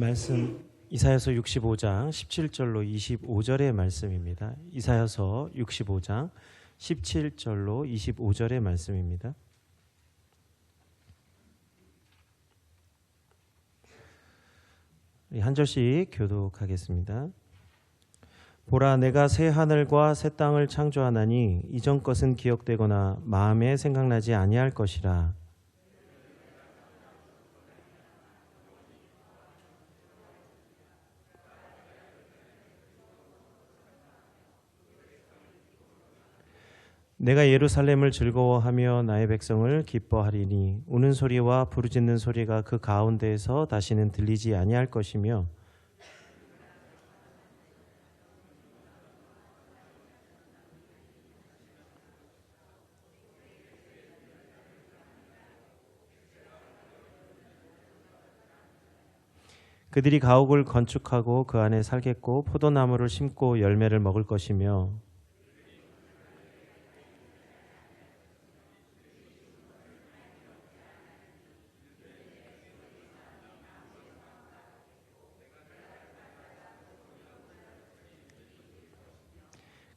말씀 이사야서 65장 17절로 25절의 말씀입니다. 이사야서 65장 17절로 25절의 말씀입니다. 한 절씩 교독하겠습니다. 보라, 내가 새 하늘과 새 땅을 창조하나니 이전 것은 기억되거나 마음에 생각나지 아니할 것이라. 내가 예루살렘을 즐거워하며 나의 백성을 기뻐하리니 우는 소리와 부르짖는 소리가 그 가운데에서 다시는 들리지 아니할 것이며 그들이 가옥을 건축하고 그 안에 살겠고 포도나무를 심고 열매를 먹을 것이며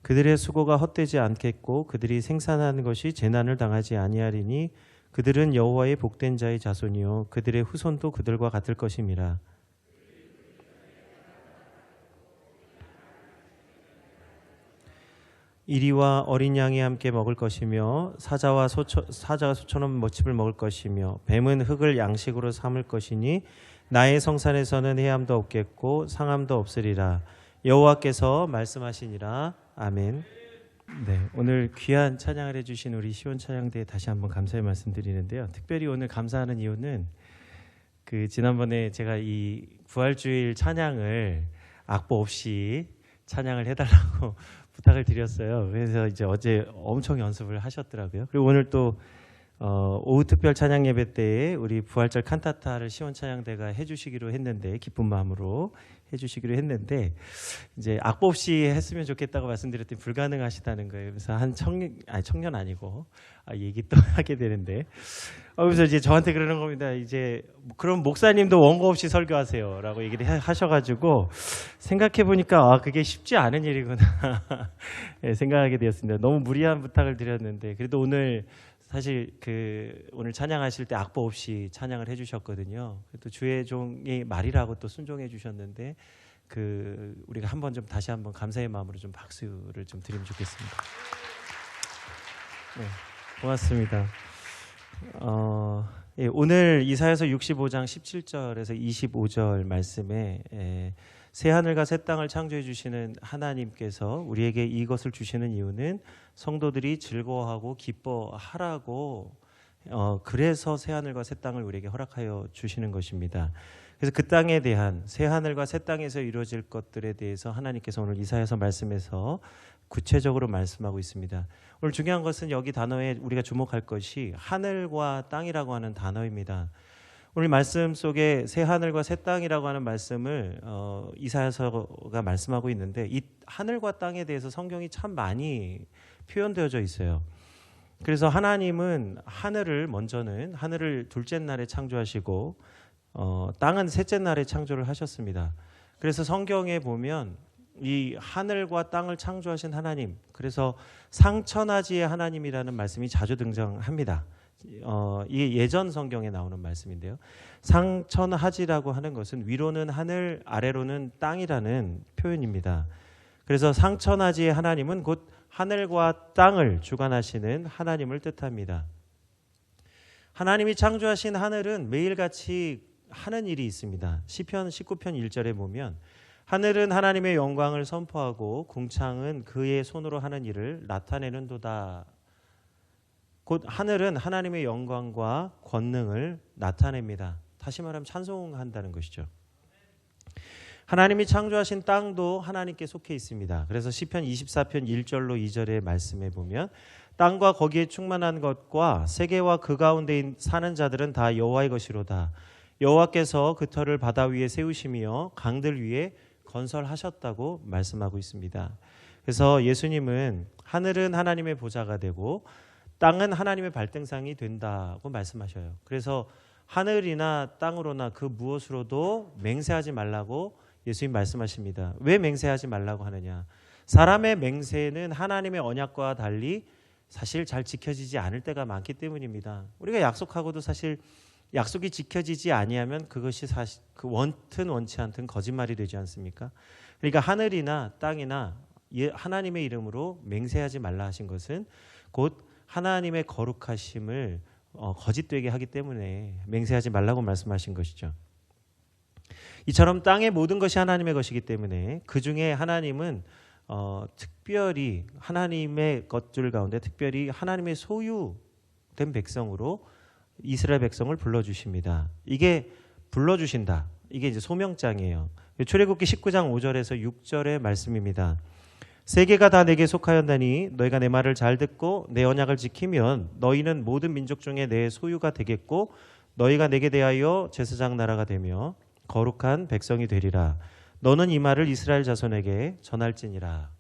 그들의 수고가 헛되지 않겠고 그들이 생산하는 것이 재난을 당하지 아니하리니 그들은 여호와의 복된 자의 자손이요 그들의 후손도 그들과 같을 것임이라. 이리와 어린 양이 함께 먹을 것이며 사자가 소처럼 모칩을 먹을 것이며 뱀은 흙을 양식으로 삼을 것이니 나의 성산에서는 해함도 없겠고 상함도 없으리라. 여호와께서 말씀하시니라. 아멘. 네, 오늘 귀한 찬양을 해주신 우리 시온 찬양대에 다시 한번 감사의 말씀드리는데요. 특별히 오늘 감사하는 이유는 지난번에 제가 이 부활주일 찬양을 악보 없이 찬양을 해달라고 부탁을 드렸어요. 그래서 이제 어제 엄청 연습을 하셨더라고요. 그리고 오늘 또 오후 특별 찬양 예배 때에 우리 부활절 칸타타를 시온 찬양대가 해주시기로 했는데 기쁜 마음으로 해주시기로 했는데 이제 악보 없이 했으면 좋겠다고 말씀드렸더니 불가능하시다는 거예요. 그래서 한 청년 아니고 얘기 또 하게 되는데 그래서 이제 저한테 그러는 겁니다. 이제 그럼 목사님도 원고 없이 설교하세요라고 얘기를 하셔가지고 생각해 보니까 그게 쉽지 않은 일이구나 생각하게 되었습니다. 너무 무리한 부탁을 드렸는데 그래도 오늘 사실 오늘 찬양하실 때 악보 없이 찬양을 해주셨거든요. 또 주의 종의 말이라고 또 순종해 주셨는데 우리가 한번 좀 다시 한번 감사의 마음으로 좀 박수를 좀 드리면 좋겠습니다. 네, 고맙습니다. 오늘 이사야서 65장 17절에서 25절 말씀에 새 하늘과 새 땅을 창조해 주시는 하나님께서 우리에게 이것을 주시는 이유는 성도들이 즐거워하고 기뻐하라고 그래서 새 하늘과 새 땅을 우리에게 허락하여 주시는 것입니다. 그래서 그 땅에 대한 새 하늘과 새 땅에서 이루어질 것들에 대해서 하나님께서 오늘 이사야서 말씀에서 구체적으로 말씀하고 있습니다. 오늘 중요한 것은 여기 단어에 우리가 주목할 것이 하늘과 땅이라고 하는 단어입니다. 오늘 말씀 속에 새 하늘과 새 땅이라고 하는 말씀을 이사야서가 말씀하고 있는데 이 하늘과 땅에 대해서 성경이 참 많이 표현되어져 있어요. 그래서 하나님은 하늘을 둘째 날에 창조하시고 땅은 셋째 날에 창조를 하셨습니다. 그래서 성경에 보면 이 하늘과 땅을 창조하신 하나님, 그래서 상천하지의 하나님이라는 말씀이 자주 등장합니다. 이게 예전 성경에 나오는 말씀인데요. 상천하지라고 하는 것은 위로는 하늘, 아래로는 땅이라는 표현입니다. 그래서 상천하지의 하나님은 곧 하늘과 땅을 주관하시는 하나님을 뜻합니다. 하나님이 창조하신 하늘은 매일같이 하는 일이 있습니다. 시편 19편 1절에 보면 하늘은 하나님의 영광을 선포하고 궁창은 그의 손으로 하는 일을 나타내는도다. 곧 하늘은 하나님의 영광과 권능을 나타냅니다. 다시 말하면 찬송한다는 것이죠. 하나님이 창조하신 땅도 하나님께 속해 있습니다. 그래서 시편 24편 1절로 2절의 말씀에 보면 땅과 거기에 충만한 것과 세계와 그 가운데 사는 자들은 다 여호와의 것이로다. 여호와께서 그 터를 바다 위에 세우시며 강들 위에 건설하셨다고 말씀하고 있습니다. 그래서 예수님은 하늘은 하나님의 보좌가 되고 땅은 하나님의 발등상이 된다고 말씀하셔요. 그래서 하늘이나 땅으로나 그 무엇으로도 맹세하지 말라고 예수님 말씀하십니다. 왜 맹세하지 말라고 하느냐? 사람의 맹세는 하나님의 언약과 달리 사실 잘 지켜지지 않을 때가 많기 때문입니다. 우리가 약속하고도 사실 약속이 지켜지지 아니하면 그것이 사실 그 원튼 원치 않든 거짓말이 되지 않습니까? 그러니까 하늘이나 땅이나 하나님의 이름으로 맹세하지 말라 하신 것은 곧 하나님의 거룩하심을 거짓되게 하기 때문에 맹세하지 말라고 말씀하신 것이죠. 이처럼 땅의 모든 것이 하나님의 것이기 때문에 그 중에 하나님은 특별히 하나님의 것들 가운데 특별히 하나님의 소유된 백성으로 이스라엘 백성을 불러주십니다. 이게 불러주신다. 이게 이제 소명장이에요. 출애굽기 19장 5절에서 6절의 말씀입니다. 세계가 다 내게 속하였나니 너희가 내 말을 잘 듣고 내 언약을 지키면 너희는 모든 민족 중에 내 소유가 되겠고 너희가 내게 대하여 제사장 나라가 되며 거룩한 백성이 되리라. 너는 이 말을 이스라엘 자손에게 전할지니라.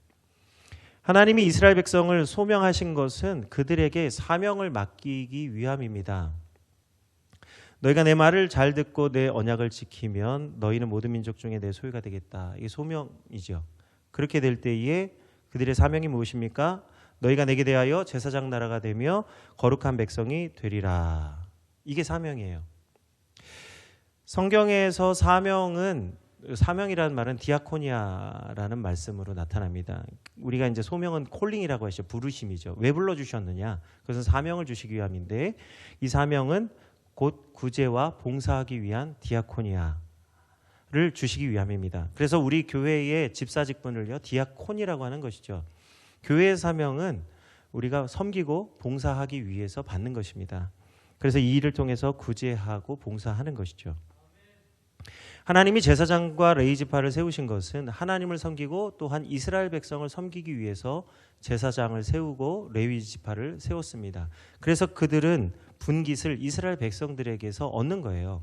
하나님이 이스라엘 백성을 소명하신 것은 그들에게 사명을 맡기기 위함입니다. 너희가 내 말을 잘 듣고 내 언약을 지키면 너희는 모든 민족 중에 내 소유가 되겠다. 이게 소명이죠. 그렇게 될 때에 그들의 사명이 무엇입니까? 너희가 내게 대하여 제사장 나라가 되며 거룩한 백성이 되리라. 이게 사명이에요. 성경에서 사명이라는 말은 디아코니아라는 말씀으로 나타납니다. 우리가 이제 소명은 콜링이라고 하시죠. 부르심이죠. 왜 불러주셨느냐? 그것은 사명을 주시기 위함인데 이 사명은 곧 구제와 봉사하기 위한 디아코니아를 주시기 위함입니다. 그래서 우리 교회의 집사 직분을요 디아콘이라고 하는 것이죠. 교회의 사명은 우리가 섬기고 봉사하기 위해서 받는 것입니다. 그래서 이 일을 통해서 구제하고 봉사하는 것이죠. 하나님이 제사장과 레위지파를 세우신 것은 하나님을 섬기고 또한 이스라엘 백성을 섬기기 위해서 제사장을 세우고 레위지파를 세웠습니다. 그래서 그들은 분깃을 이스라엘 백성들에게서 얻는 거예요.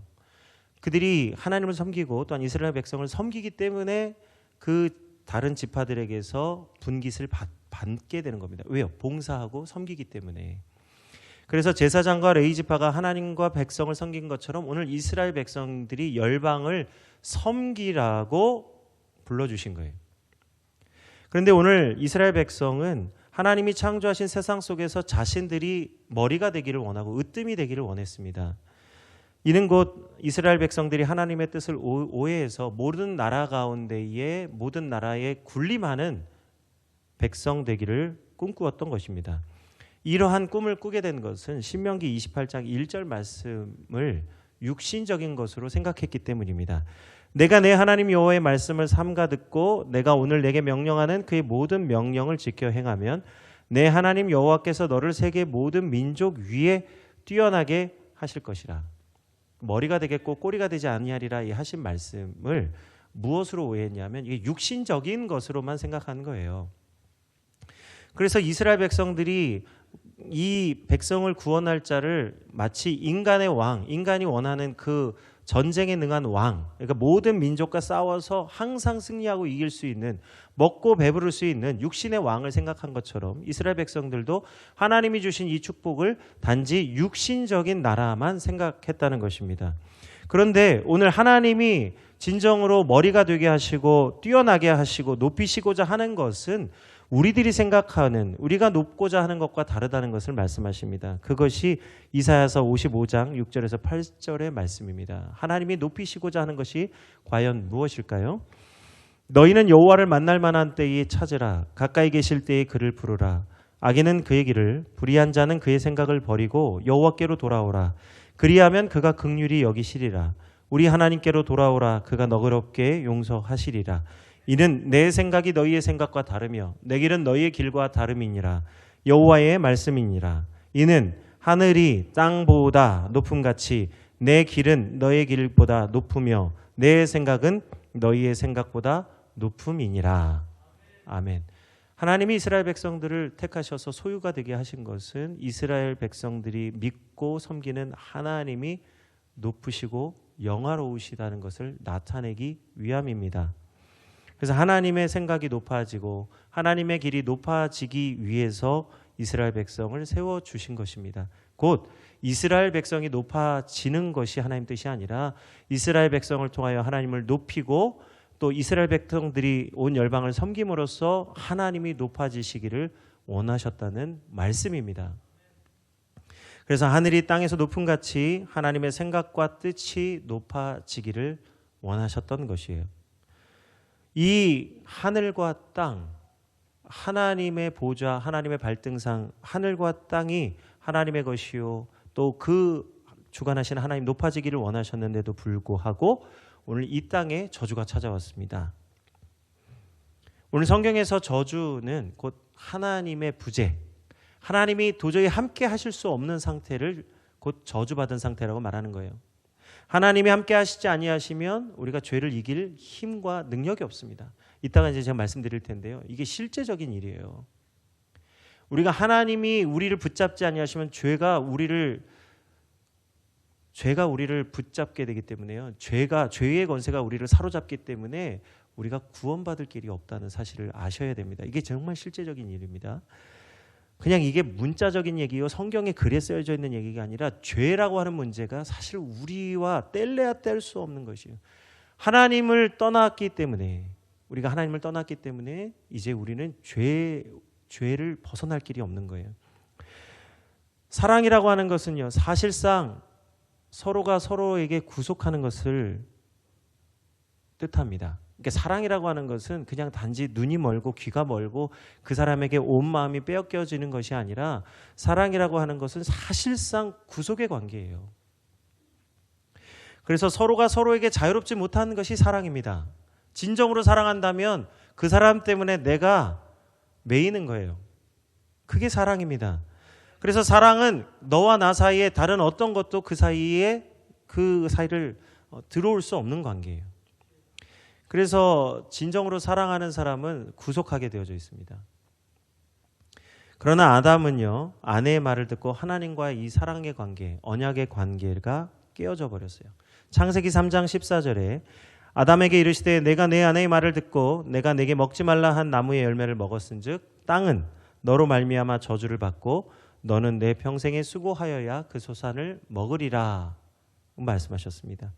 그들이 하나님을 섬기고 또한 이스라엘 백성을 섬기기 때문에 그 다른 지파들에게서 분깃을 받게 되는 겁니다. 왜요? 봉사하고 섬기기 때문에. 그래서 제사장과 레위지파가 하나님과 백성을 섬긴 것처럼 오늘 이스라엘 백성들이 열방을 섬기라고 불러주신 거예요. 그런데 오늘 이스라엘 백성은 하나님이 창조하신 세상 속에서 자신들이 머리가 되기를 원하고 으뜸이 되기를 원했습니다. 이는 곧 이스라엘 백성들이 하나님의 뜻을 오해해서 모든 나라 가운데에 모든 나라에 군림하는 백성 되기를 꿈꾸었던 것입니다. 이러한 꿈을 꾸게 된 것은 신명기 28장 1절 말씀을 육신적인 것으로 생각했기 때문입니다. 내가 내 하나님 여호와의 말씀을 삼가 듣고 내가 오늘 내게 명령하는 그의 모든 명령을 지켜 행하면 내 하나님 여호와께서 너를 세계 모든 민족 위에 뛰어나게 하실 것이라. 머리가 되겠고 꼬리가 되지 아니하리라 이 하신 말씀을 무엇으로 오해했냐면 이게 육신적인 것으로만 생각하는 거예요. 그래서 이스라엘 백성들이 이 백성을 구원할 자를 마치 인간의 왕, 인간이 원하는 그 전쟁에 능한 왕, 그러니까 모든 민족과 싸워서 항상 승리하고 이길 수 있는, 먹고 배부를 수 있는 육신의 왕을 생각한 것처럼 이스라엘 백성들도 하나님이 주신 이 축복을 단지 육신적인 나라만 생각했다는 것입니다. 그런데 오늘 하나님이 진정으로 머리가 되게 하시고 뛰어나게 하시고 높이시고자 하는 것은 우리들이 생각하는, 우리가 높고자 하는 것과 다르다는 것을 말씀하십니다. 그것이 이사야서 55장 6절에서 8절의 말씀입니다. 하나님이 높이시고자 하는 것이 과연 무엇일까요? 너희는 여호와를 만날 만한 때에 찾으라. 가까이 계실 때에 그를 부르라. 악인은 그의 길을, 불의한 자는 그의 생각을 버리고 여호와께로 돌아오라. 그리하면 그가 긍휼히 여기시리라. 우리 하나님께로 돌아오라. 그가 너그럽게 용서하시리라. 이는 내 생각이 너희의 생각과 다르며 내 길은 너희의 길과 다름이니라. 여호와의 말씀이니라. 이는 하늘이 땅보다 높음같이 내 길은 너희의 길보다 높으며 내 생각은 너희의 생각보다 높음이니라. 아멘. 하나님이 이스라엘 백성들을 택하셔서 소유가 되게 하신 것은 이스라엘 백성들이 믿고 섬기는 하나님이 높으시고 영화로우시다는 것을 나타내기 위함입니다. 그래서 하나님의 생각이 높아지고 하나님의 길이 높아지기 위해서 이스라엘 백성을 세워주신 것입니다. 곧 이스라엘 백성이 높아지는 것이 하나님 뜻이 아니라 이스라엘 백성을 통하여 하나님을 높이고 또 이스라엘 백성들이 온 열방을 섬김으로써 하나님이 높아지시기를 원하셨다는 말씀입니다. 그래서 하늘이 땅에서 높음 같이 하나님의 생각과 뜻이 높아지기를 원하셨던 것이에요. 이 하늘과 땅, 하나님의 보좌, 하나님의 발등상, 하늘과 땅이 하나님의 것이요 또 그 주관하시는 하나님 높아지기를 원하셨는데도 불구하고 오늘 이 땅에 저주가 찾아왔습니다. 오늘 성경에서 저주는 곧 하나님의 부재, 하나님이 도저히 함께 하실 수 없는 상태를 곧 저주받은 상태라고 말하는 거예요. 하나님이 함께 하시지 아니하시면 우리가 죄를 이길 힘과 능력이 없습니다. 이따가 이제 제가 말씀드릴 텐데요. 이게 실제적인 일이에요. 우리가 하나님이 우리를 붙잡지 아니하시면 죄가 우리를 붙잡게 되기 때문에요. 죄의 권세가 우리를 사로잡기 때문에 우리가 구원받을 길이 없다는 사실을 아셔야 됩니다. 이게 정말 실제적인 일입니다. 그냥 이게 문자적인 얘기요, 성경에 글에 쓰여져 있는 얘기가 아니라 죄라고 하는 문제가 사실 우리와 뗄래야 뗄 수 없는 것이에요. 하나님을 떠났기 때문에, 우리가 하나님을 떠났기 때문에 이제 우리는 죄를 벗어날 길이 없는 거예요. 사랑이라고 하는 것은요, 사실상 서로가 서로에게 구속하는 것을 뜻합니다. 그러니까 사랑이라고 하는 것은 그냥 단지 눈이 멀고 귀가 멀고 그 사람에게 온 마음이 빼앗겨지는 것이 아니라, 사랑이라고 하는 것은 사실상 구속의 관계예요. 그래서 서로가 서로에게 자유롭지 못하는 것이 사랑입니다. 진정으로 사랑한다면 그 사람 때문에 내가 매이는 거예요. 그게 사랑입니다. 그래서 사랑은 너와 나 사이에 다른 어떤 것도 그 사이를 들어올 수 없는 관계예요. 그래서 진정으로 사랑하는 사람은 구속하게 되어져 있습니다. 그러나 아담은요, 아내의 말을 듣고 하나님과의 이 사랑의 관계, 언약의 관계가 깨어져 버렸어요. 창세기 3장 14절에 아담에게 이르시되 내가 내 아내의 말을 듣고 내가 내게 먹지 말라 한 나무의 열매를 먹었은즉 땅은 너로 말미암아 저주를 받고 너는 내 평생에 수고하여야 그 소산을 먹으리라 말씀하셨습니다.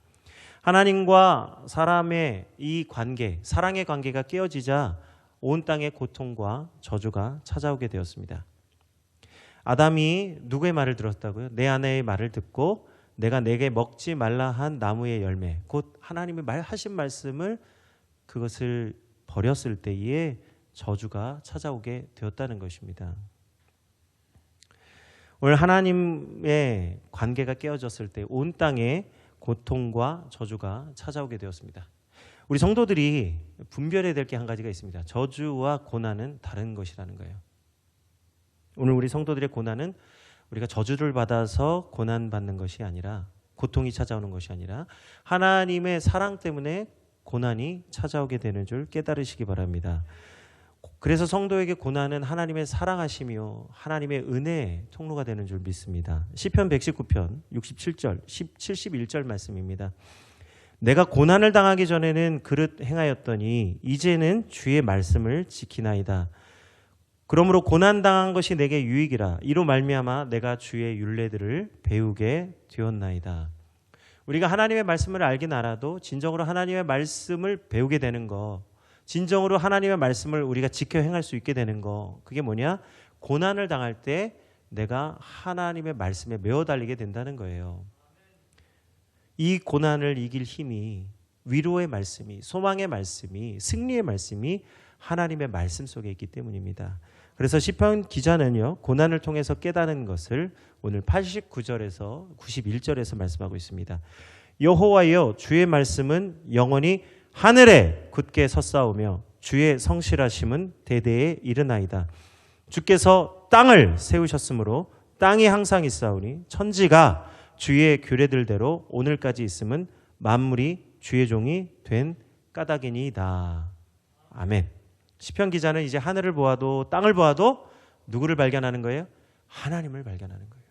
하나님과 사람의 이 관계, 사랑의 관계가 깨어지자 온 땅에 고통과 저주가 찾아오게 되었습니다. 아담이 누구의 말을 들었다고요? 내 아내의 말을 듣고 내가 내게 먹지 말라 한 나무의 열매, 곧 하나님이 하신 말씀을 그것을 버렸을 때에 저주가 찾아오게 되었다는 것입니다. 오늘 하나님의 관계가 깨어졌을 때 온 땅에 고통과 저주가 찾아오게 되었습니다. 우리 성도들이 분별해야 될 게 한 가지가 있습니다. 저주와 고난은 다른 것이라는 거예요. 오늘 우리 성도들의 고난은 우리가 저주를 받아서 고난받는 것이 아니라, 고통이 찾아오는 것이 아니라 하나님의 사랑 때문에 고난이 찾아오게 되는 줄 깨달으시기 바랍니다. 그래서 성도에게 고난은 하나님의 사랑하심이요 하나님의 은혜의 통로가 되는 줄 믿습니다. 시편 119편 67절 71절 말씀입니다. 내가 고난을 당하기 전에는 그릇 행하였더니 이제는 주의 말씀을 지키나이다. 그러므로 고난 당한 것이 내게 유익이라. 이로 말미암아 내가 주의 율례들을 배우게 되었나이다. 우리가 하나님의 말씀을 알긴 알아도 진정으로 하나님의 말씀을 배우게 되는 거, 진정으로 하나님의 말씀을 우리가 지켜 행할 수 있게 되는 거, 그게 뭐냐? 고난을 당할 때 내가 하나님의 말씀에 매어 달리게 된다는 거예요. 이 고난을 이길 힘이, 위로의 말씀이, 소망의 말씀이, 승리의 말씀이 하나님의 말씀 속에 있기 때문입니다. 그래서 시편 기자는요, 고난을 통해서 깨닫는 것을 오늘 89절에서 91절에서 말씀하고 있습니다. 여호와여, 주의 말씀은 영원히 하늘에 굳게 섰사오며 주의 성실하심은 대대에 이르나이다. 주께서 땅을 세우셨으므로 땅이 항상 있사오니 천지가 주의 규례들대로 오늘까지 있음은 만물이 주의 종이 된 까닭이니이다. 아멘. 시편 기자는 이제 하늘을 보아도 땅을 보아도 누구를 발견하는 거예요? 하나님을 발견하는 거예요.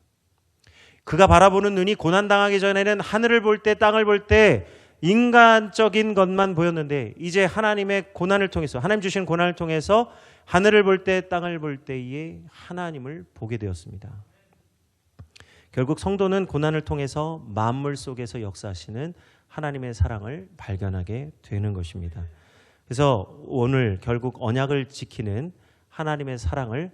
그가 바라보는 눈이 고난당하기 전에는 하늘을 볼 때, 땅을 볼 때 인간적인 것만 보였는데 이제 하나님의 고난을 통해서, 하나님 주신 고난을 통해서 하늘을 볼 때, 땅을 볼 때에 하나님을 보게 되었습니다. 결국 성도는 고난을 통해서 만물 속에서 역사하시는 하나님의 사랑을 발견하게 되는 것입니다. 그래서 오늘 결국 언약을 지키는 하나님의 사랑을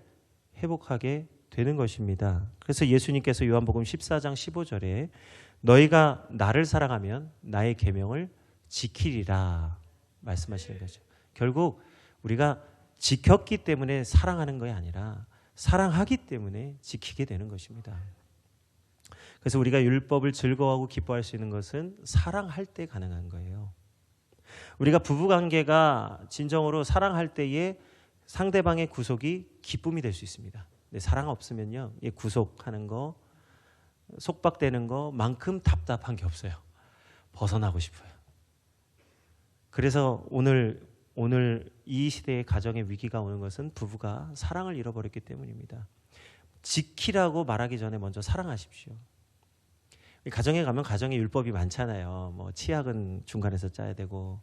회복하게 되는 것입니다. 그래서 예수님께서 요한복음 14장 15절에 너희가 나를 사랑하면 나의 계명을 지키리라 말씀하시는 거죠. 결국 우리가 지켰기 때문에 사랑하는 것이 아니라 사랑하기 때문에 지키게 되는 것입니다. 그래서 우리가 율법을 즐거워하고 기뻐할 수 있는 것은 사랑할 때 가능한 거예요. 우리가 부부관계가 진정으로 사랑할 때에 상대방의 구속이 기쁨이 될 수 있습니다. 근데 사랑 없으면요, 이 구속하는 거, 속박되는 거만큼 답답한 게 없어요. 벗어나고 싶어요. 그래서 오늘 이 시대의 가정의 위기가 오는 것은 부부가 사랑을 잃어버렸기 때문입니다. 지키라고 말하기 전에 먼저 사랑하십시오. 가정에 가면 가정에 율법이 많잖아요. 뭐 치약은 중간에서 짜야 되고,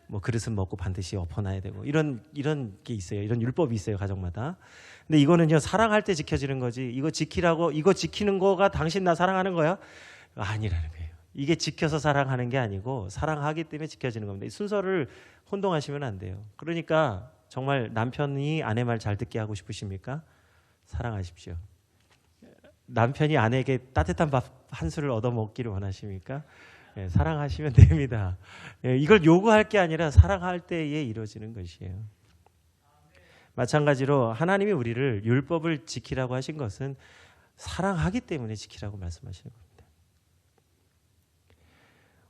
뭐 그릇은 먹고 반드시 엎어놔야 되고, 이런 게 있어요. 이런 율법이 있어요, 가정마다. 근데 이거는요, 사랑할 때 지켜지는 거지. 이거 지키라고, 이거 지키는 거가 당신 나 사랑하는 거야? 아니라는 거예요. 이게 지켜서 사랑하는 게 아니고 사랑하기 때문에 지켜지는 겁니다. 이 순서를 혼동하시면 안 돼요. 그러니까 정말 남편이 아내 말 잘 듣게 하고 싶으십니까? 사랑하십시오. 남편이 아내에게 따뜻한 밥 한 술을 얻어먹기를 원하십니까? 예, 사랑하시면 됩니다. 예, 이걸 요구할 게 아니라 사랑할 때에 이루어지는 것이에요. 마찬가지로 하나님이 우리를 율법을 지키라고 하신 것은 사랑하기 때문에 지키라고 말씀하시는 겁니다.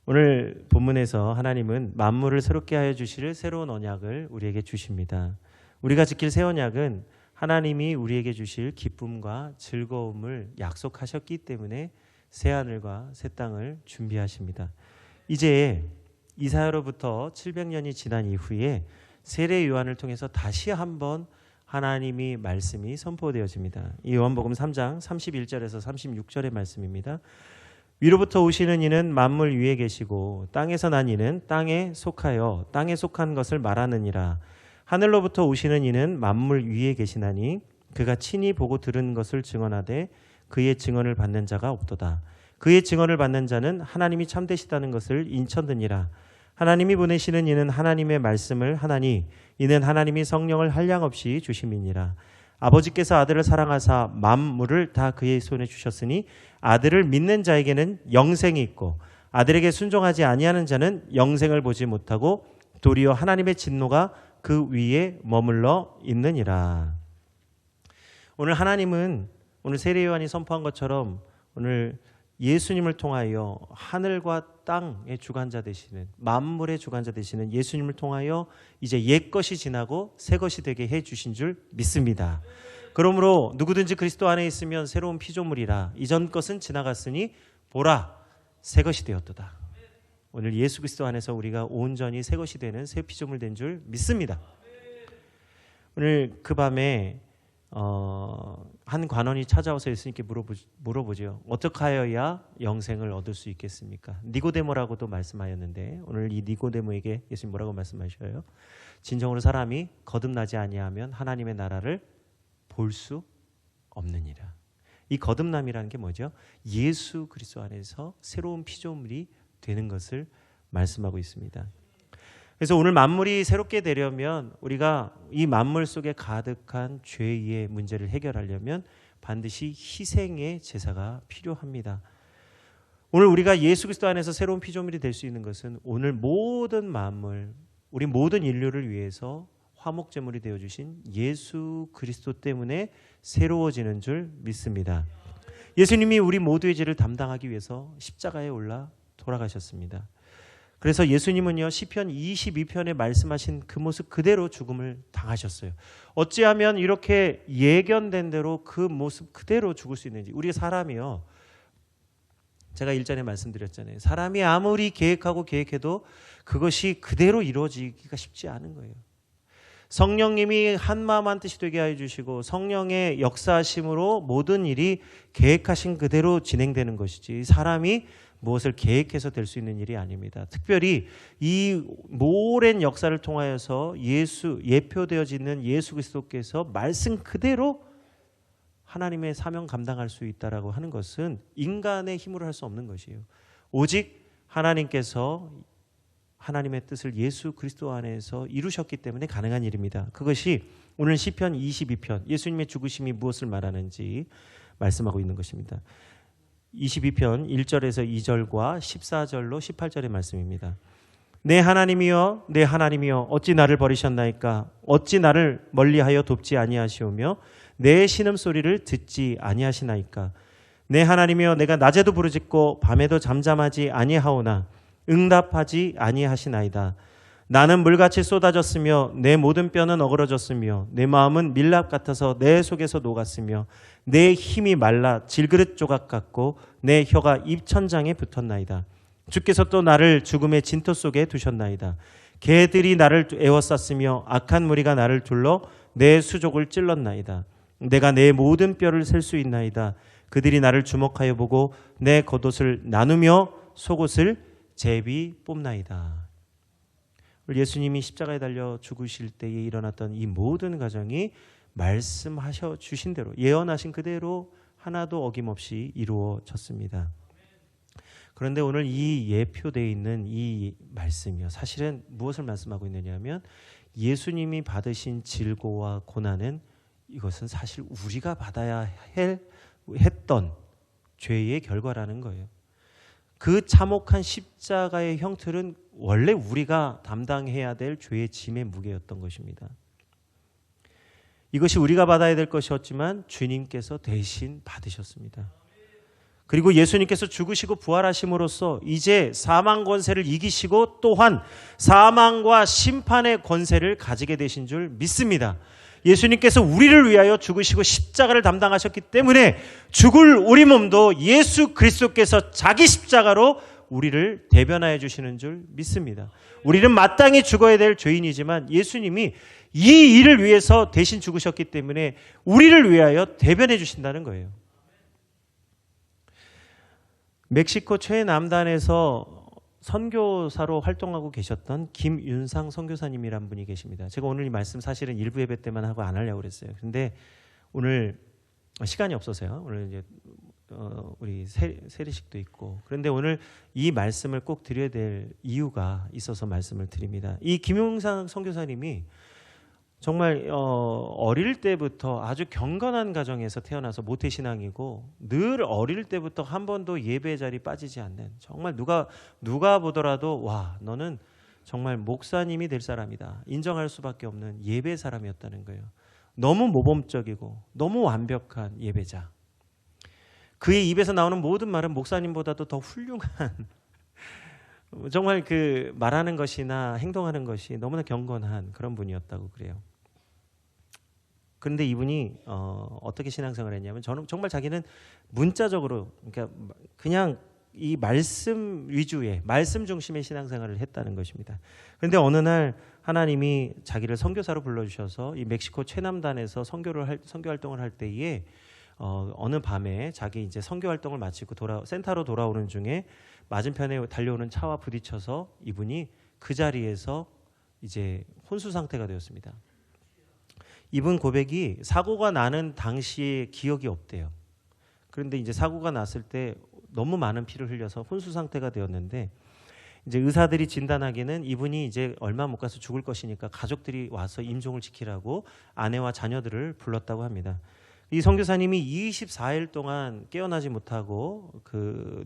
오늘 본문에서 하나님은 만물을 새롭게 하여 주실 새로운 언약을 우리에게 주십니다. 우리가 지킬 새 언약은 하나님이 우리에게 주실 기쁨과 즐거움을 약속하셨기 때문에 새 하늘과 새 땅을 준비하십니다. 이제 이사야로부터 700년이 지난 이후에 세례 요한을 통해서 다시 한번 하나님이 말씀이 선포되어집니다. 이 요한복음 3장 31절에서 36절의 말씀입니다. 위로부터 오시는 이는 만물 위에 계시고 땅에서 난 이는 땅에 속하여 땅에 속한 것을 말하느니라. 하늘로부터 오시는 이는 만물 위에 계시나니 그가 친히 보고 들은 것을 증언하되 그의 증언을 받는 자가 없도다. 그의 증언을 받는 자는 하나님이 참되시다는 것을 인천드니라. 하나님이 보내시는 이는 하나님의 말씀을 하나니 이는 하나님이 성령을 한량없이 주심이니라. 아버지께서 아들을 사랑하사 만물을 다 그의 손에 주셨으니 아들을 믿는 자에게는 영생이 있고 아들에게 순종하지 아니하는 자는 영생을 보지 못하고 도리어 하나님의 진노가 그 위에 머물러 있느니라. 오늘 하나님은 오늘 세례 요한이 선포한 것처럼 오늘 예수님을 통하여 하늘과 땅의 주관자 되시는 만물의 주관자 되시는 예수님을 통하여 이제 옛 것이 지나고 새 것이 되게 해 주신 줄 믿습니다. 그러므로 누구든지 그리스도 안에 있으면 새로운 피조물이라. 이전 것은 지나갔으니 보라 새 것이 되었도다. 오늘 예수 그리스도 안에서 우리가 온전히 새 것이 되는 새 피조물 된 줄 믿습니다. 오늘 그 밤에 한 관원이 찾아와서 예수님께 물어보죠. 어떻게 하여야 영생을 얻을 수 있겠습니까? 니고데모라고도 말씀하였는데 오늘 이 니고데모에게 예수님 뭐라고 말씀하셔요? 진정으로 사람이 거듭나지 아니하면 하나님의 나라를 볼 수 없느니라. 이 거듭남이라는 게 뭐죠? 예수 그리스도 안에서 새로운 피조물이 되는 것을 말씀하고 있습니다. 그래서 오늘 만물이 새롭게 되려면 우리가 이 만물 속에 가득한 죄의 문제를 해결하려면 반드시 희생의 제사가 필요합니다. 오늘 우리가 예수 그리스도 안에서 새로운 피조물이 될 수 있는 것은 오늘 모든 만물, 우리 모든 인류를 위해서 화목제물이 되어주신 예수 그리스도 때문에 새로워지는 줄 믿습니다. 예수님이 우리 모두의 죄를 담당하기 위해서 십자가에 올라 돌아가셨습니다. 그래서 예수님은요 시편 22편에 말씀하신 그 모습 그대로 죽음을 당하셨어요. 어찌하면 이렇게 예견된 대로 그 모습 그대로 죽을 수 있는지. 우리 사람이요, 제가 일전에 말씀드렸잖아요. 사람이 아무리 계획하고 계획해도 그것이 그대로 이루어지기가 쉽지 않은 거예요. 성령님이 한마음 한뜻이 되게 하여 주시고 성령의 역사하심으로 모든 일이 계획하신 그대로 진행되는 것이지 사람이 무엇을 계획해서 될 수 있는 일이 아닙니다. 특별히 이 오랜 역사를 통하여서 예표되어지는 예수 그리스도께서 말씀 그대로 하나님의 사명 감당할 수 있다라고 하는 것은 인간의 힘으로 할 수 없는 것이에요. 오직 하나님께서 하나님의 뜻을 예수 그리스도 안에서 이루셨기 때문에 가능한 일입니다. 그것이 오늘 시편 22편 예수님의 죽으심이 무엇을 말하는지 말씀하고 있는 것입니다. 22편 1절에서 2절과 14절로 18절의 말씀입니다. 내 하나님이여 내 하나님이여 어찌 나를 버리셨나이까 어찌 나를 멀리하여 돕지 아니하시오며 내 신음소리를 듣지 아니하시나이까 내 하나님이여 내가 낮에도 부르짖고 밤에도 잠잠하지 아니하오나 응답하지 아니하시나이다. 나는 물같이 쏟아졌으며 내 모든 뼈는 어그러졌으며 내 마음은 밀랍 같아서 내 속에서 녹았으며 내 힘이 말라 질그릇 조각 같고 내 혀가 입천장에 붙었나이다. 주께서 또 나를 죽음의 진토 속에 두셨나이다. 개들이 나를 에워쌌으며 악한 무리가 나를 둘러 내 수족을 찔렀나이다. 내가 내 모든 뼈를 셀 수 있나이다. 그들이 나를 주목하여 보고 내 겉옷을 나누며 속옷을 제비 뽑나이다. 예수님이 십자가에 달려 죽으실 때에 일어났던 이 모든 과정이 말씀하셔 주신 대로 예언하신 그대로 하나도 어김없이 이루어졌습니다. 그런데 오늘 이 예표되어 있는 이 말씀이요 사실은 무엇을 말씀하고 있느냐면 예수님이 받으신 질고와 고난은 이것은 사실 우리가 받아야 했던 죄의 결과라는 거예요. 그 참혹한 십자가의 형틀은 원래 우리가 담당해야 될 죄의 짐의 무게였던 것입니다. 이것이 우리가 받아야 될 것이었지만 주님께서 대신 받으셨습니다. 그리고 예수님께서 죽으시고 부활하심으로써 이제 사망 권세를 이기시고 또한 사망과 심판의 권세를 가지게 되신 줄 믿습니다. 예수님께서 우리를 위하여 죽으시고 십자가를 담당하셨기 때문에 죽을 우리 몸도 예수 그리스도께서 자기 십자가로 우리를 대변하여 주시는 줄 믿습니다. 우리는 마땅히 죽어야 될 죄인이지만 예수님이 이 일을 위해서 대신 죽으셨기 때문에 우리를 위하여 대변해 주신다는 거예요. 멕시코 최남단에서 선교사로 활동하고 계셨던 김윤상 선교사님이란 분이 계십니다. 제가 오늘 이 말씀 사실은 일부 예배 때만 하고 안 하려고 그랬어요. 근데 오늘 시간이 없어서요. 오늘 이제 우리 세례식도 있고 그런데 오늘 이 말씀을 꼭 드려야 될 이유가 있어서 말씀을 드립니다. 이 김윤상 선교사님이 정말 어릴 때부터 아주 경건한 가정에서 태어나서 모태신앙이고 늘 어릴 때부터 한 번도 예배 자리 빠지지 않는 정말 누가 보더라도 와 너는 정말 목사님이 될 사람이다 인정할 수밖에 없는 예배 사람이었다는 거예요. 너무 모범적이고 너무 완벽한 예배자. 그의 입에서 나오는 모든 말은 목사님보다도 더 훌륭한 정말 그 말하는 것이나 행동하는 것이 너무나 경건한 그런 분이었다고 그래요. 그런데 이분이 어떻게 신앙생활을 했냐면 저는 정말 자기는 문자적으로 그러니까 그냥 이 말씀 위주의 말씀 중심의 신앙생활을 했다는 것입니다. 그런데 어느 날 하나님이 자기를 선교사로 불러주셔서 이 멕시코 최남단에서 선교 활동을 할 때에 어느 밤에 자기 이제 선교 활동을 마치고 센터로 돌아오는 중에 맞은편에 달려오는 차와 부딪혀서 이분이 그 자리에서 이제 혼수 상태가 되었습니다. 이분 고백이 사고가 나는 당시에 기억이 없대요. 그런데 이제 사고가 났을 때 너무 많은 피를 흘려서 혼수 상태가 되었는데 이제 의사들이 진단하기는 이분이 이제 얼마 못 가서 죽을 것이니까 가족들이 와서 임종을 지키라고 아내와 자녀들을 불렀다고 합니다. 이 선교사님이 24일 동안 깨어나지 못하고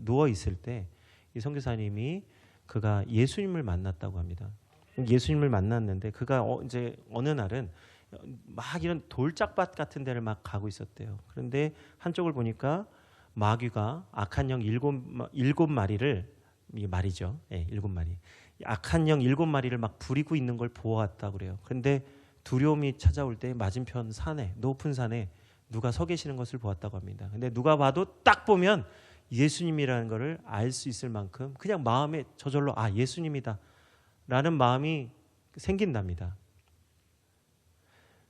누워 있을 때 이 선교사님이 그가 예수님을 만났다고 합니다. 예수님을 만났는데 그가 이제 어느 날은 막 이런 돌짝밭 같은 데를 막 가고 있었대요. 그런데 한쪽을 보니까 마귀가 악한 영 일곱 마리를 이 말이죠. 네, 7마리. 악한 영 7마리를 막 부리고 있는 걸 보았다고 그래요. 그런데 두려움이 찾아올 때 맞은편 산에 높은 산에 누가 서 계시는 것을 보았다고 합니다. 근데 누가 봐도 딱 보면 예수님이라는 것을 알 수 있을 만큼 그냥 마음에 저절로 예수님이다 라는 마음이 생긴답니다.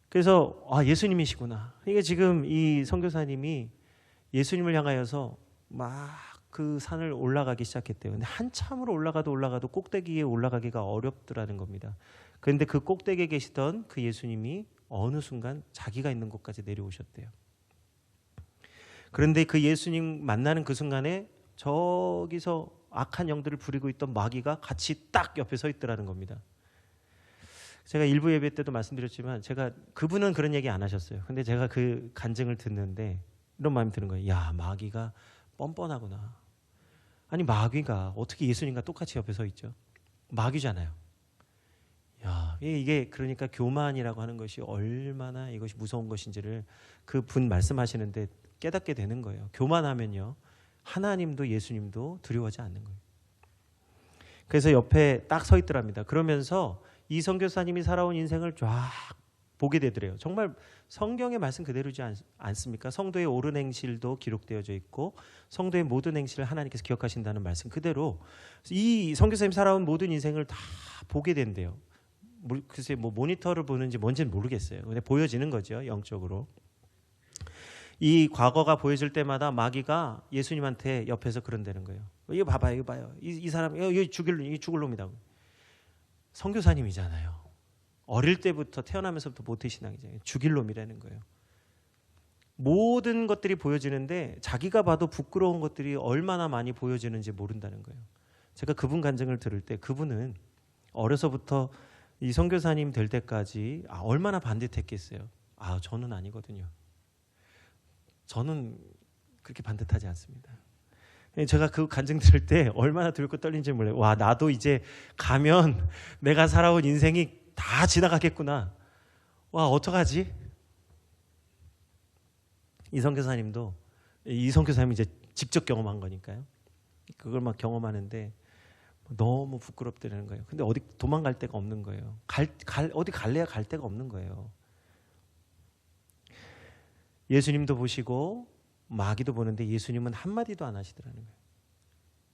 그래서 예수님이시구나. 이게 지금 이 선교사님이 예수님을 향하여서 막 그 산을 올라가기 시작했대요. 근데 한참으로 올라가도 꼭대기에 올라가기가 어렵더라는 겁니다. 그런데 그 꼭대기에 계시던 그 예수님이 어느 순간 자기가 있는 곳까지 내려오셨대요. 그런데 그 예수님 만나는 그 순간에 저기서 악한 영들을 부리고 있던 마귀가 같이 딱 옆에 서 있더라는 겁니다. 제가 일부 예배 때도 말씀드렸지만 제가 그분은 그런 얘기 안 하셨어요. 근데 제가 그 간증을 듣는데 이런 마음이 드는 거예요. 야, 마귀가 뻔뻔하구나. 아니, 마귀가 어떻게 예수님과 똑같이 옆에 서 있죠? 마귀잖아요. 야, 이게 그러니까 교만이라고 하는 것이 얼마나 이것이 무서운 것인지를 그분 말씀하시는데 깨닫게 되는 거예요. 교만하면요, 하나님도 예수님도 두려워하지 않는 거예요. 그래서 옆에 딱 서 있더랍니다. 그러면서 이 선교사님이 살아온 인생을 쫙 보게 되더래요. 정말 성경의 말씀 그대로지 않습니까? 성도의 옳은 행실도 기록되어져 있고 성도의 모든 행실을 하나님께서 기억하신다는 말씀 그대로 이 선교사님이 살아온 모든 인생을 다 보게 된대요. 글쎄 뭐 모니터를 보는지 뭔지는 모르겠어요. 근데 보여지는 거죠, 영적으로. 이 과거가 보여질 때마다 마귀가 예수님한테 옆에서 그런다는 거예요. 이거 봐봐요, 이거 봐요. 이 사람 이거 죽을 놈이다. 선교사님이잖아요. 어릴 때부터 태어나면서부터 모태신앙이잖아요. 죽일 놈이라는 거예요. 모든 것들이 보여지는데 자기가 봐도 부끄러운 것들이 얼마나 많이 보여지는지 모른다는 거예요. 제가 그분 간증을 들을 때 그분은 어려서부터 이 선교사님 될 때까지 얼마나 반듯했겠어요. 저는 아니거든요. 저는 그렇게 반듯하지 않습니다. 제가 그 간증 들을 때 얼마나 두렵고 떨리는지 몰라요. 와, 나도 이제 가면 내가 살아온 인생이 다 지나가겠구나. 와, 어떡하지? 이 선교사님이 이제 직접 경험한 거니까요. 그걸 막 경험하는데 너무 부끄럽다는 거예요. 근데 어디 도망갈 데가 없는 거예요. 어디 갈래야 갈 데가 없는 거예요. 예수님도 보시고 마귀도 보는데 예수님은 한마디도 안 하시더라는 거예요.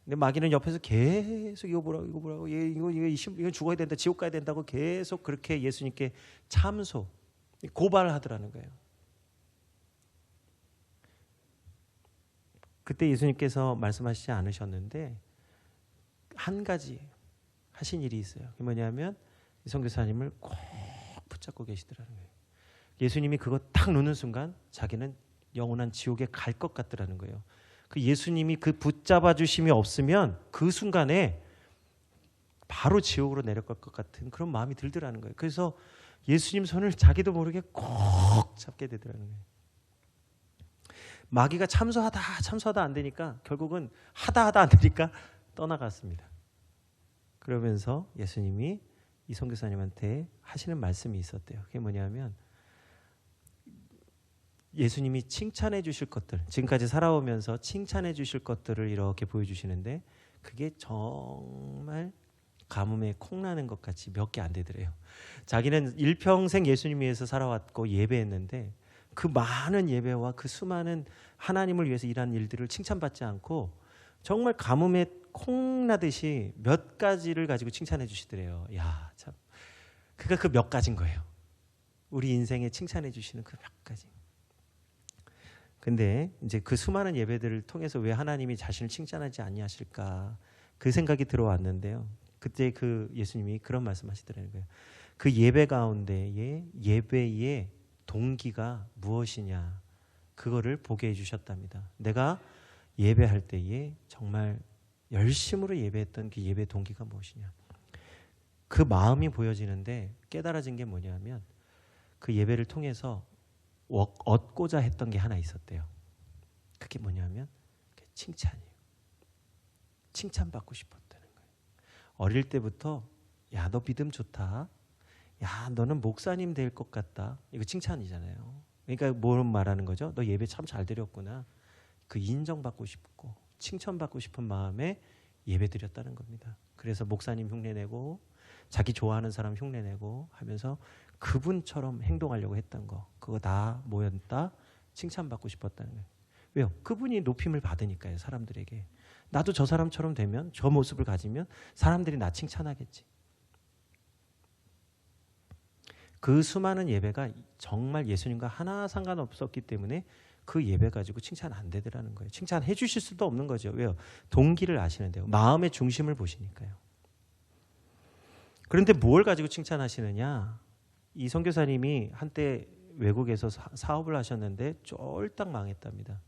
근데 마귀는 옆에서 계속 이거 보라고 이거 죽어야 된다, 지옥 가야 된다고 계속 그렇게 예수님께 고발을 하더라는 거예요. 그때 예수님께서 말씀하시지 않으셨는데 한 가지 하신 일이 있어요. 그게 뭐냐면 이 선교사님을 꼭 붙잡고 계시더라는 거예요. 예수님이 그거 딱 놓는 순간 자기는 영원한 지옥에 갈 것 같더라는 거예요. 그 예수님이 그 붙잡아 주심이 없으면 그 순간에 바로 지옥으로 내려갈 것 같은 그런 마음이 들더라는 거예요. 그래서 예수님 손을 자기도 모르게 꼭 잡게 되더라는 거예요. 마귀가 참소하다 안 되니까 결국은 하다 안 되니까 떠나갔습니다. 그러면서 예수님이 이 선교사님한테 하시는 말씀이 있었대요. 그게 뭐냐면 예수님이 칭찬해 주실 것들, 지금까지 살아오면서 칭찬해 주실 것들을 이렇게 보여주시는데 그게 정말 가뭄에 콩나는 것 같이 몇 개 안 되더래요. 자기는 일평생 예수님 위해서 살아왔고 예배했는데 그 많은 예배와 그 수많은 하나님을 위해서 일한 일들을 칭찬받지 않고 정말 가뭄에 콩나듯이 몇 가지를 가지고 칭찬해 주시더래요. 야, 참. 그러니까 그 몇 가지인 거예요. 우리 인생에 칭찬해 주시는 그 몇 가지. 근데 이제 그 수많은 예배들을 통해서 왜 하나님이 자신을 칭찬하지 아니하실까 그 생각이 들어왔는데요. 그때 그 예수님이 그런 말씀하시더라는 거예요. 그 예배 가운데에 예배의 동기가 무엇이냐 그거를 보게 해주셨답니다. 내가 예배할 때에 정말 열심으로 예배했던 그 예배 동기가 무엇이냐 그 마음이 보여지는데 깨달아진 게 뭐냐면 그 예배를 통해서 얻고자 했던 게 하나 있었대요. 그게 뭐냐면 칭찬이에요. 칭찬받고 싶었다는 거예요. 어릴 때부터 야, 너 믿음 좋다. 야, 너는 목사님 될 것 같다. 이거 칭찬이잖아요. 그러니까 뭘 말하는 거죠? 너 예배 참 잘 드렸구나. 그 인정받고 싶고 칭찬받고 싶은 마음에 예배 드렸다는 겁니다. 그래서 목사님 흉내내고 자기 좋아하는 사람 흉내내고 하면서 그분처럼 행동하려고 했던 거 그거 다 모였다 칭찬받고 싶었다는 거예요. 왜요? 그분이 높임을 받으니까요. 사람들에게. 나도 저 사람처럼 되면 저 모습을 가지면 사람들이 나 칭찬하겠지. 그 수많은 예배가 정말 예수님과 하나 상관없었기 때문에 그 예배 가지고 칭찬 안 되더라는 거예요. 칭찬해 주실 수도 없는 거죠. 왜요? 동기를 아시는데요. 마음의 중심을 보시니까요. 그런데 뭘 가지고 칭찬하시느냐? 이 선교사님이 한때 외국에서 사업을 하셨는데 쫄딱 망했답니다.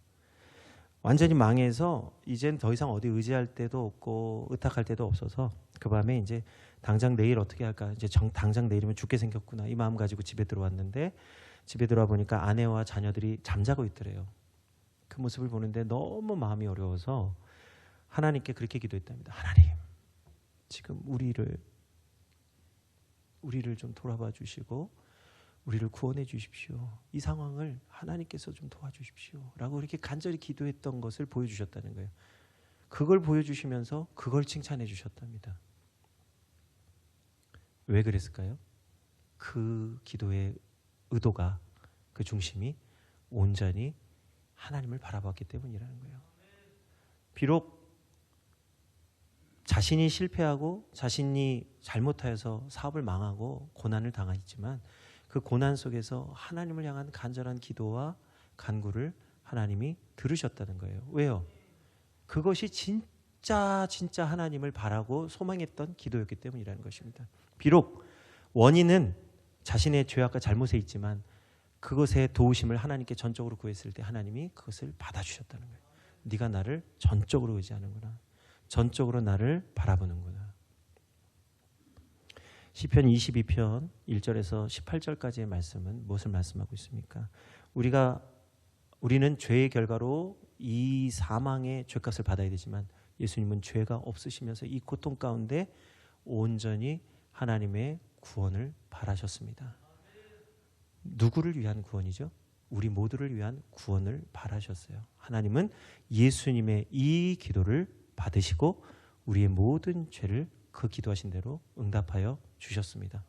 완전히 망해서 이젠 더 이상 어디 의지할 데도 없고 의탁할 데도 없어서 그 밤에 이제 당장 내일 어떻게 할까, 이제 당장 내일이면 죽게 생겼구나 이 마음 가지고 집에 들어왔는데, 집에 들어와 보니까 아내와 자녀들이 잠자고 있더래요. 그 모습을 보는데 너무 마음이 어려워서 하나님께 그렇게 기도했답니다. 하나님, 지금 우리를 좀 돌아봐 주시고 우리를 구원해 주십시오. 이 상황을 하나님께서 좀 도와주십시오. 라고 이렇게 간절히 기도했던 것을 보여주셨다는 거예요. 그걸 보여주시면서 그걸 칭찬해 주셨답니다. 왜 그랬을까요? 그 기도의 의도가, 그 중심이 온전히 하나님을 바라봤기 때문이라는 거예요. 비록 자신이 실패하고 자신이 잘못하여서 사업을 망하고 고난을 당했지만 그 고난 속에서 하나님을 향한 간절한 기도와 간구를 하나님이 들으셨다는 거예요. 왜요? 그것이 진짜 하나님을 바라고 소망했던 기도였기 때문이라는 것입니다. 비록 원인은 자신의 죄악과 잘못에 있지만 그것의 도우심을 하나님께 전적으로 구했을 때 하나님이 그것을 받아주셨다는 거예요. 네가 나를 전적으로 의지하는구나. 전적으로 나를 바라보는구나. 시편 22편 1절에서 18절까지의 말씀은 무엇을 말씀하고 있습니까? 우리는 죄의 결과로 이 사망의 죄값을 받아야 되지만 예수님은 죄가 없으시면서 이 고통 가운데 온전히 하나님의 구원을 바라셨습니다. 누구를 위한 구원이죠? 우리 모두를 위한 구원을 바라셨어요. 하나님은 예수님의 이 기도를 받으시고 우리의 모든 죄를 그 기도하신 대로 응답하여 주셨습니다.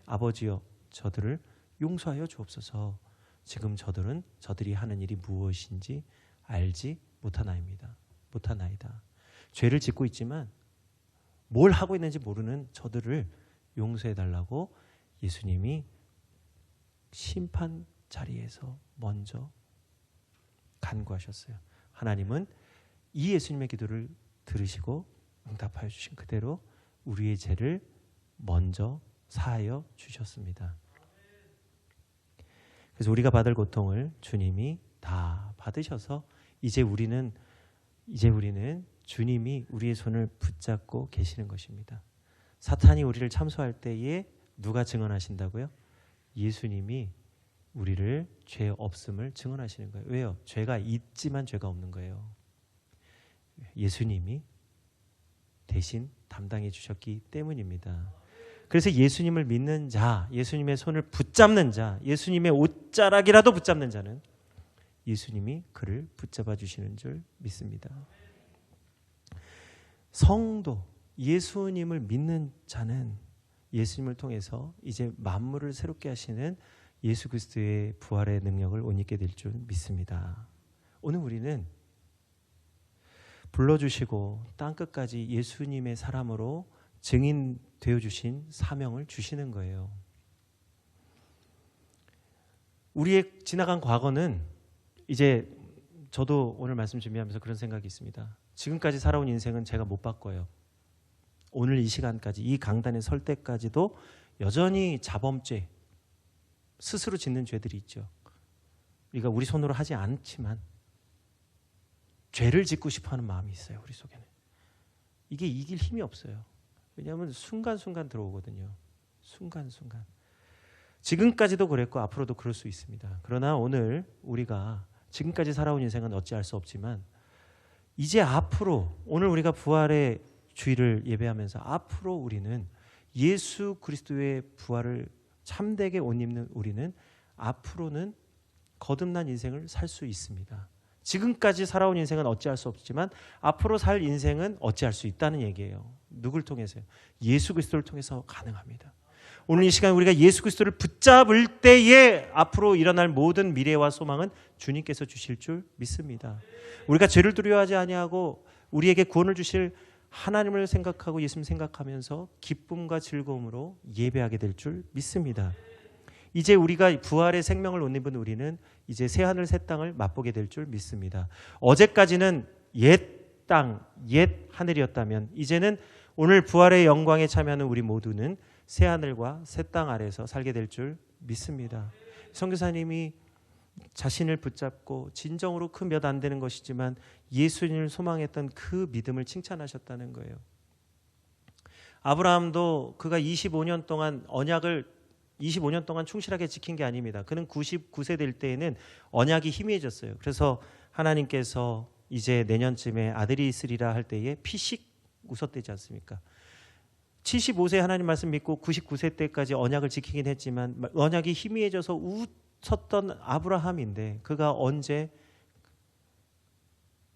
아버지여, 저들을 용서하여 주옵소서. 지금 저들이 하는 일이 무엇인지 알지 못하나이다. 죄를 짓고 있지만 뭘 하고 있는지 모르는 저들을 용서해 달라고 예수님이 심판 자리에서 먼저 간구하셨어요. 하나님은 이 예수님의 기도를 들으시고 응답하여 주신 그대로 우리의 죄를 먼저 사하여 주셨습니다. 그래서 우리가 받을 고통을 주님이 다 받으셔서 이제 우리는 주님이 우리의 손을 붙잡고 계시는 것입니다. 사탄이 우리를 참소할 때에 누가 증언하신다고요? 예수님이 우리를 죄 없음을 증언하시는 거예요. 왜요? 죄가 있지만 죄가 없는 거예요. 예수님이 대신 담당해 주셨기 때문입니다. 그래서 예수님을 믿는 자, 예수님의 손을 붙잡는 자, 예수님의 옷자락이라도 붙잡는 자는 예수님이 그를 붙잡아 주시는 줄 믿습니다. 성도, 예수님을 믿는 자는 예수님을 통해서 이제 만물을 새롭게 하시는 예수 그리스도의 부활의 능력을 옷 입게 될 줄 믿습니다. 오늘 우리는 불러주시고 땅끝까지 예수님의 사람으로 증인 되어주신 사명을 주시는 거예요. 우리의 지나간 과거는 이제 저도 오늘 말씀 준비하면서 그런 생각이 있습니다. 지금까지 살아온 인생은 제가 못 바꿔요. 오늘 이 시간까지 이 강단에 설 때까지도 여전히 자범죄, 스스로 짓는 죄들이 있죠. 우리가 우리 손으로 하지 않지만 죄를 짓고 싶어하는 마음이 있어요. 우리 속에는. 이게 이길 힘이 없어요. 왜냐하면 순간순간 들어오거든요. 순간순간. 지금까지도 그랬고 앞으로도 그럴 수 있습니다. 그러나 오늘 우리가 지금까지 살아온 인생은 어찌할 수 없지만 이제 앞으로 오늘 우리가 부활의 주일을 예배하면서 앞으로 우리는 예수 그리스도의 부활을 참되게 옷 입는 우리는 앞으로는 거듭난 인생을 살 수 있습니다. 지금까지 살아온 인생은 어찌할 수 없지만 앞으로 살 인생은 어찌할 수 있다는 얘기예요. 누굴 통해서요? 예수 그리스도를 통해서 가능합니다. 오늘 이 시간 우리가 예수 그리스도를 붙잡을 때에 앞으로 일어날 모든 미래와 소망은 주님께서 주실 줄 믿습니다. 우리가 죄를 두려워하지 아니하고 우리에게 구원을 주실 하나님을 생각하고 예수님 생각하면서 기쁨과 즐거움으로 예배하게 될 줄 믿습니다. 이제 우리가 부활의 생명을 옷 입은 우리는 이제 새하늘 새 땅을 맛보게 될 줄 믿습니다. 어제까지는 옛 땅, 옛 하늘이었다면 이제는 오늘 부활의 영광에 참여하는 우리 모두는 새하늘과 새 땅 아래서 살게 될 줄 믿습니다. 선교사님이 자신을 붙잡고 진정으로 그 몇 안 되는 것이지만 예수님을 소망했던 그 믿음을 칭찬하셨다는 거예요. 아브라함도 그가 25년 동안 언약을 25년 동안 충실하게 지킨 게 아닙니다. 그는 99세 될 때에는 언약이 희미해졌어요. 그래서 하나님께서 이제 내년쯤에 아들이 있으리라 할 때에 피식 웃었대지 않습니까? 75세 하나님 말씀 믿고 99세 때까지 언약을 지키긴 했지만 언약이 희미해져서 웃었던 아브라함인데 그가 언제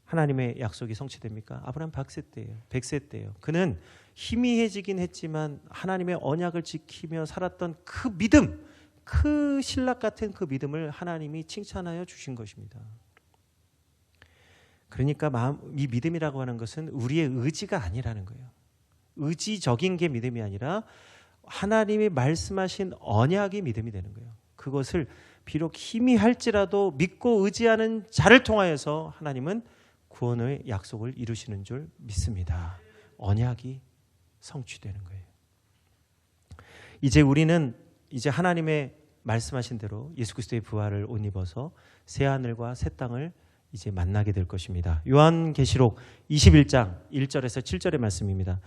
하나님의 약속이 성취됩니까? 아브라함 100세 때예요. 100세 때예요. 그는 희미해지긴 했지만 하나님의 언약을 지키며 살았던 그 믿음, 그 신락 같은 그 믿음을 하나님이 칭찬하여 주신 것입니다. 그러니까 이 믿음이라고 하는 것은 우리의 의지가 아니라는 거예요. 의지적인 게 믿음이 아니라 하나님이 말씀하신 언약이 믿음이 되는 거예요. 그것을 비록 희미할지라도 믿고 의지하는 자를 통하여서 하나님은 구원의 약속을 이루시는 줄 믿습니다. 언약이 성취되는 거예요. 이제 우리는 이제 하나님의 말씀하신 대로 예수 그리스도의 부활을 옷 입어서 새 하늘과 새 땅을 이제 만나게 될 것입니다. 요한계시록 21장 1절에서 7절의 말씀입니다.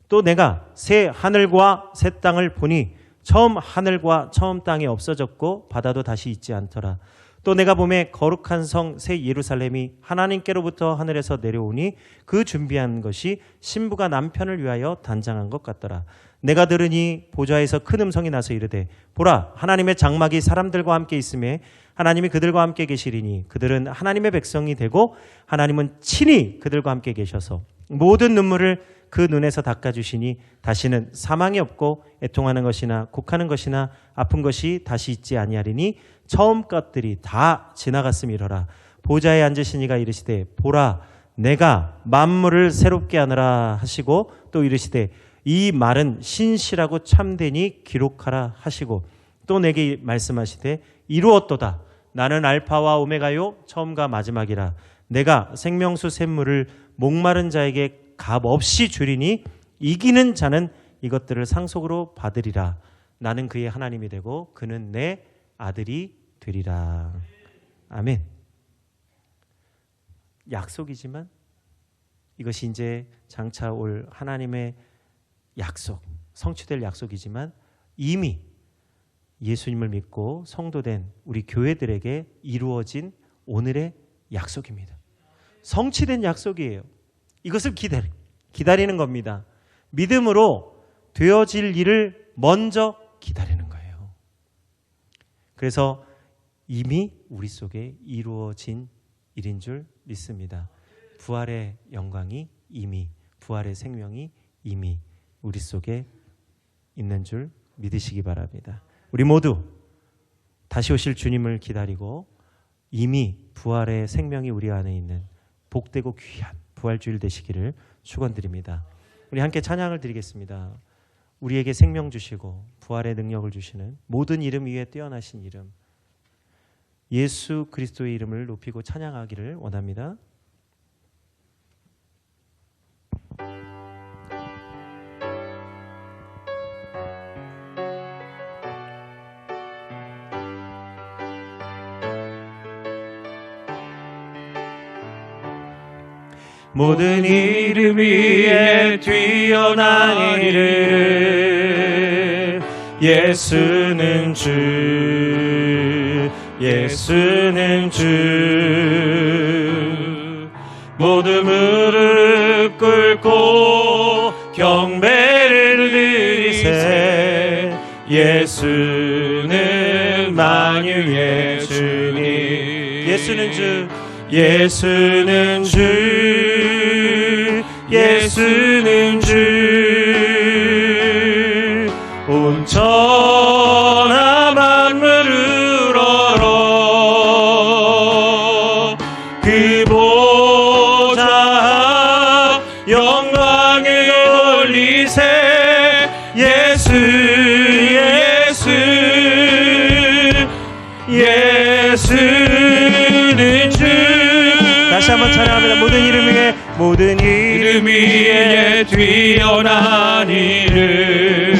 또 내가 새 하늘과 새 땅을 보니 처음 하늘과 처음 땅이 없어졌고 바다도 다시 있지 않더라. 또 내가 보매 거룩한 성 새 예루살렘이 하나님께로부터 하늘에서 내려오니 그 준비한 것이 신부가 남편을 위하여 단장한 것 같더라. 내가 들으니 보좌에서 큰 음성이 나서 이르되 보라 하나님의 장막이 사람들과 함께 있음에 하나님이 그들과 함께 계시리니 그들은 하나님의 백성이 되고 하나님은 친히 그들과 함께 계셔서 모든 눈물을 그 눈에서 닦아주시니 다시는 사망이 없고 애통하는 것이나 곡하는 것이나 아픈 것이 다시 있지 아니하리니 처음 것들이 다 지나갔음이로라. 보좌에 앉으신 이가 이르시되 보라 내가 만물을 새롭게 하느라 하시고 또 이르시되 이 말은 신실하고 참되니 기록하라 하시고 또 내게 말씀하시되 이루었도다. 나는 알파와 오메가요 처음과 마지막이라. 내가 생명수 샘물을 목마른 자에게 값없이 주리니 이기는 자는 이것들을 상속으로 받으리라. 나는 그의 하나님이 되고 그는 내 아들이 되리라. 아멘. 약속이지만 이것이 이제 장차 올 하나님의 약속, 성취될 약속이지만 이미 예수님을 믿고 성도된 우리 교회들에게 이루어진 오늘의 약속입니다. 성취된 약속이에요. 이것을 기다리는 겁니다. 믿음으로 되어질 일을 먼저 기다리는 거예요. 그래서 이미 우리 속에 이루어진 일인 줄 믿습니다. 부활의 영광이 이미, 부활의 생명이 이미 우리 속에 있는 줄 믿으시기 바랍니다. 우리 모두 다시 오실 주님을 기다리고 이미 부활의 생명이 우리 안에 있는 복되고 귀한 부활주일 되시기를 축원드립니다. 우리 함께 찬양을 드리겠습니다. 우리에게 생명 주시고 부활의 능력을 주시는 모든 이름 위에 뛰어나신 이름 예수 그리스도의 이름을 높이고 찬양하기를 원합니다. 모든 이름 위에 뛰어난 이름 예수는 주 예수는 주 모든 무릎 꿇고 경배를 드리세 예수는 만유의 주님 예수는 주 예수는 주 예수는 주 온 천하 만물을 얼어 그 보좌 영광을 올리세 예수 예수 예수는 주 다시 한번 찬양합니다. 모든 이름 위에 뛰어난 이름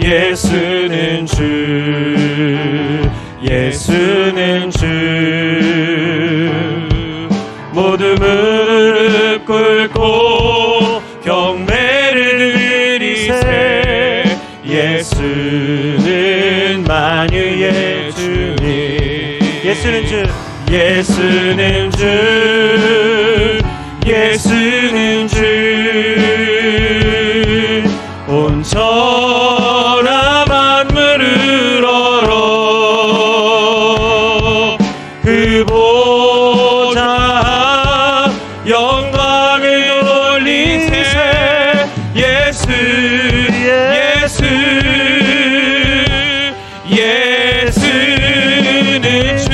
예수는 주 예수는 주 예수는 주 예수는 주 온 천하 만물을 얼어 그 보좌 영광을 돌리세 예수 예수 예수는 주.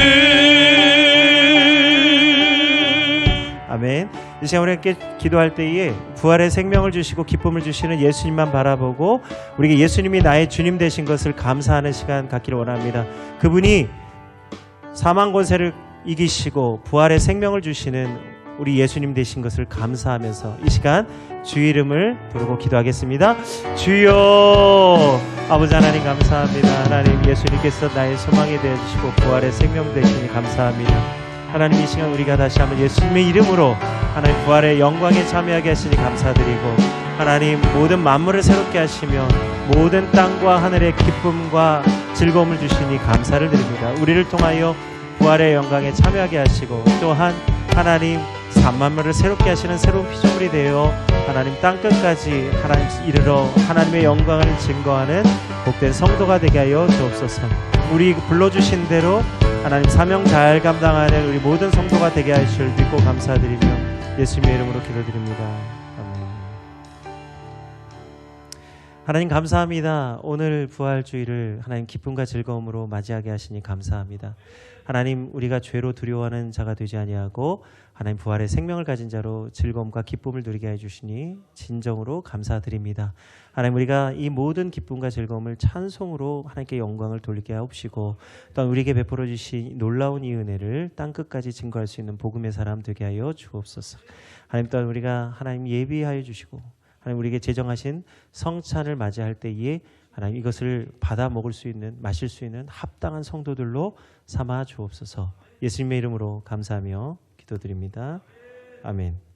아멘. 이 시간 우리 함께 기도할 때에 부활의 생명을 주시고 기쁨을 주시는 예수님만 바라보고 우리에게 예수님이 나의 주님 되신 것을 감사하는 시간 갖기를 원합니다. 그분이 사망 권세를 이기시고 부활의 생명을 주시는 우리 예수님 되신 것을 감사하면서 이 시간 주 이름을 부르고 기도하겠습니다. 주여 아버지 하나님 감사합니다. 하나님 예수님께서 나의 소망이 되어주시고 부활의 생명 되시니 감사합니다. 하나님 이 시간 우리가 다시 한번 예수님의 이름으로 하나님 부활의 영광에 참여하게 하시니 감사드리고 하나님 모든 만물을 새롭게 하시며 모든 땅과 하늘의 기쁨과 즐거움을 주시니 감사를 드립니다. 우리를 통하여 부활의 영광에 참여하게 하시고 또한 하나님 산만물을 새롭게 하시는 새로운 피조물이 되어 하나님 땅끝까지 하나님 이르러 하나님의 영광을 증거하는 복된 성도가 되게 하여 주옵소서. 우리 불러주신 대로 하나님 사명 잘 감당하는 우리 모든 성도가 되게 하실 믿고 감사드리며 예수님의 이름으로 기도드립니다. 아멘. 하나님 감사합니다. 오늘 부활주일을 하나님 기쁨과 즐거움으로 맞이하게 하시니 감사합니다. 하나님 우리가 죄로 두려워하는 자가 되지 아니하고 하나님 부활의 생명을 가진 자로 즐거움과 기쁨을 누리게 해주시니 진정으로 감사드립니다. 하나님 우리가 이 모든 기쁨과 즐거움을 찬송으로 하나님께 영광을 돌리게 하옵시고 또한 우리에게 베풀어 주신 놀라운 이 은혜를 땅끝까지 증거할 수 있는 복음의 사람 되게 하여 주옵소서. 하나님 또한 우리가 하나님 예비하여 주시고 하나님 우리에게 제정하신 성찬을 맞이할 때에 하나님 이것을 받아 먹을 수 있는 마실 수 있는 합당한 성도들로 삼아 주옵소서. 예수님의 이름으로 감사하며 기도드립니다. 아멘.